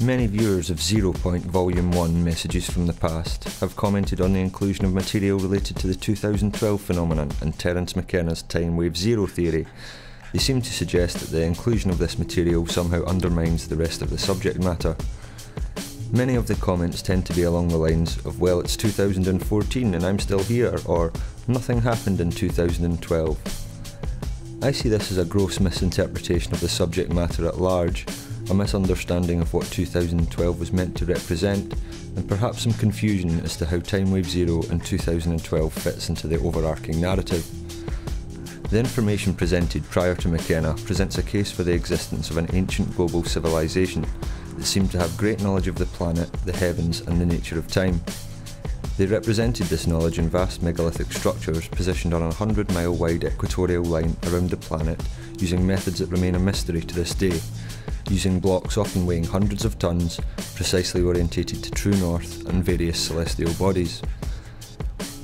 Many viewers of 0 Point Volume 1 Messages from the Past have commented on the inclusion of material related to the 2012 phenomenon and Terence McKenna's Timewave Zero theory. They seem to suggest that the inclusion of this material somehow undermines the rest of the subject matter. Many of the comments tend to be along the lines of, well, it's 2014 and I'm still here, or nothing happened in 2012. I see this as a gross misinterpretation of the subject matter at large, a misunderstanding of what 2012 was meant to represent, and perhaps some confusion as to how Timewave Zero and 2012 fits into the overarching narrative. The information presented prior to McKenna presents a case for the existence of an ancient global civilization that seemed to have great knowledge of the planet, the heavens, and the nature of time. They represented this knowledge in vast megalithic structures positioned on a 100-mile wide equatorial line around the planet, using methods that remain a mystery to this day, using blocks often weighing hundreds of tons, precisely orientated to true north and various celestial bodies.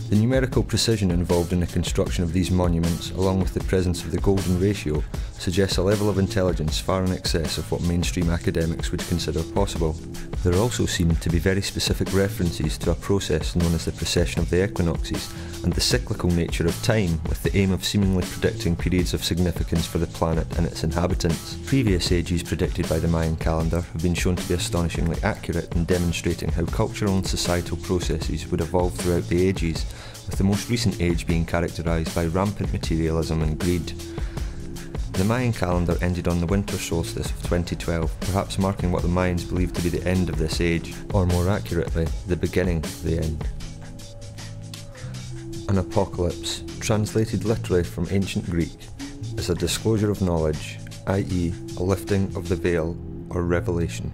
The numerical precision involved in the construction of these monuments, along with the presence of the golden ratio, suggests a level of intelligence far in excess of what mainstream academics would consider possible. There also seem to be very specific references to a process known as the precession of the equinoxes, and the cyclical nature of time, with the aim of seemingly predicting periods of significance for the planet and its inhabitants. Previous ages predicted by the Mayan calendar have been shown to be astonishingly accurate in demonstrating how cultural and societal processes would evolve throughout the ages, with the most recent age being characterised by rampant materialism and greed. The Mayan calendar ended on the winter solstice of 2012, perhaps marking what the Mayans believed to be the end of this age, or more accurately, the beginning of the end. An apocalypse, translated literally from ancient Greek, is a disclosure of knowledge, i.e. a lifting of the veil or revelation.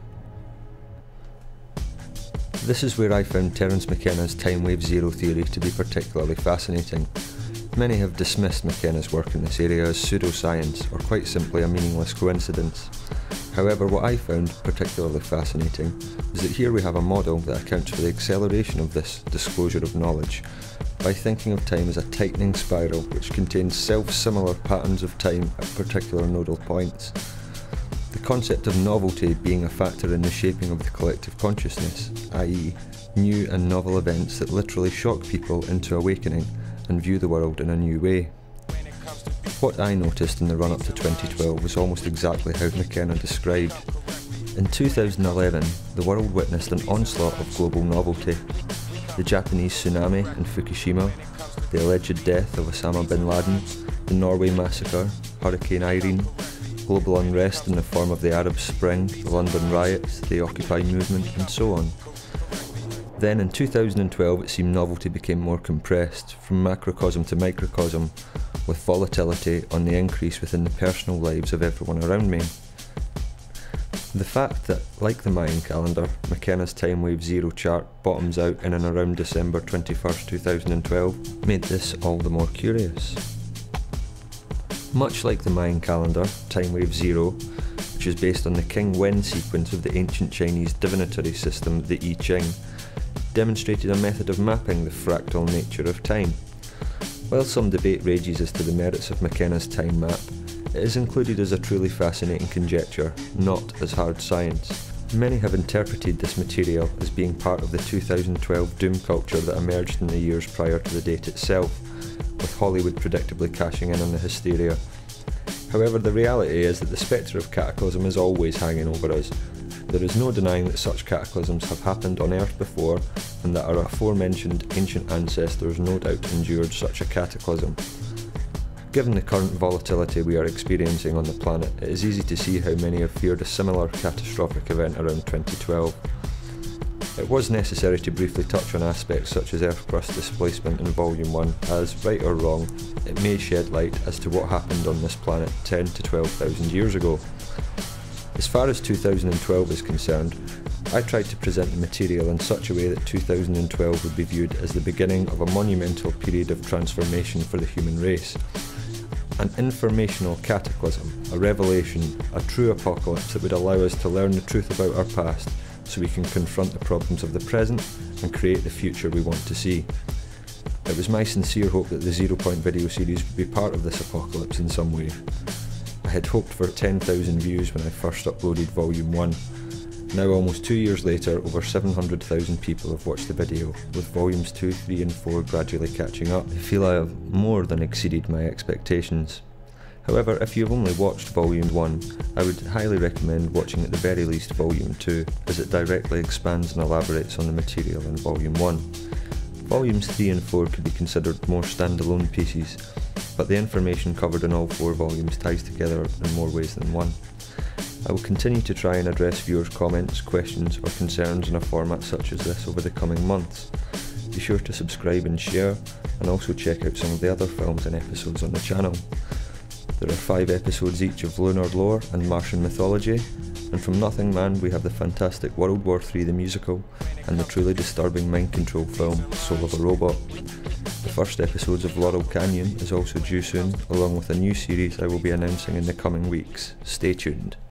This is where I found Terence McKenna's Timewave Zero theory to be particularly fascinating. Many have dismissed McKenna's work in this area as pseudoscience, or quite simply a meaningless coincidence. However, what I found particularly fascinating is that here we have a model that accounts for the acceleration of this disclosure of knowledge by thinking of time as a tightening spiral which contains self-similar patterns of time at particular nodal points. The concept of novelty being a factor in the shaping of the collective consciousness, i.e. new and novel events that literally shock people into awakening and view the world in a new way. What I noticed in the run-up to 2012 was almost exactly how McKenna described. In 2011, the world witnessed an onslaught of global novelty. The Japanese tsunami in Fukushima, the alleged death of Osama bin Laden, the Norway massacre, Hurricane Irene, global unrest in the form of the Arab Spring, the London riots, the Occupy movement, and so on. Then in 2012 it seemed novelty became more compressed, from macrocosm to microcosm, with volatility on the increase within the personal lives of everyone around me. The fact that, like the Mayan calendar, McKenna's Timewave Zero chart bottoms out in and around December 21st, 2012, made this all the more curious. Much like the Mayan calendar, Timewave Zero, which is based on the King Wen sequence of the ancient Chinese divinatory system, the I Ching, demonstrated a method of mapping the fractal nature of time. While some debate rages as to the merits of McKenna's time map, it is included as a truly fascinating conjecture, not as hard science. Many have interpreted this material as being part of the 2012 doom culture that emerged in the years prior to the date itself, with Hollywood predictably cashing in on the hysteria. However, the reality is that the spectre of cataclysm is always hanging over us. There is no denying that such cataclysms have happened on Earth before, and that our aforementioned ancient ancestors no doubt endured such a cataclysm. Given the current volatility we are experiencing on the planet, it is easy to see how many have feared a similar catastrophic event around 2012. It was necessary to briefly touch on aspects such as Earth crust displacement in Volume 1, as, right or wrong, it may shed light as to what happened on this planet 10 to 12,000 years ago. As far as 2012 is concerned, I tried to present the material in such a way that 2012 would be viewed as the beginning of a monumental period of transformation for the human race. An informational cataclysm, a revelation, a true apocalypse that would allow us to learn the truth about our past so we can confront the problems of the present and create the future we want to see. It was my sincere hope that the 0 Point video series would be part of this apocalypse in some way. I had hoped for 10,000 views when I first uploaded Volume 1. Now almost 2 years later, over 700,000 people have watched the video, with volumes 2, 3 and 4 gradually catching up. I feel I have more than exceeded my expectations. However, if you have only watched Volume 1, I would highly recommend watching at the very least Volume 2, as it directly expands and elaborates on the material in Volume 1. Volumes 3 and 4 could be considered more standalone pieces, but the information covered in all 4 volumes ties together in more ways than one. I will continue to try and address viewers' comments, questions or concerns in a format such as this over the coming months. Be sure to subscribe and share, and also check out some of the other films and episodes on the channel. There are 5 episodes each of Lunar Lore and Martian Mythology, and from Nothing Man we have the fantastic World War III the musical, and the truly disturbing mind control film Soul of a Robot. The first episodes of Laurel Canyon is also due soon, along with a new series I will be announcing in the coming weeks. Stay tuned.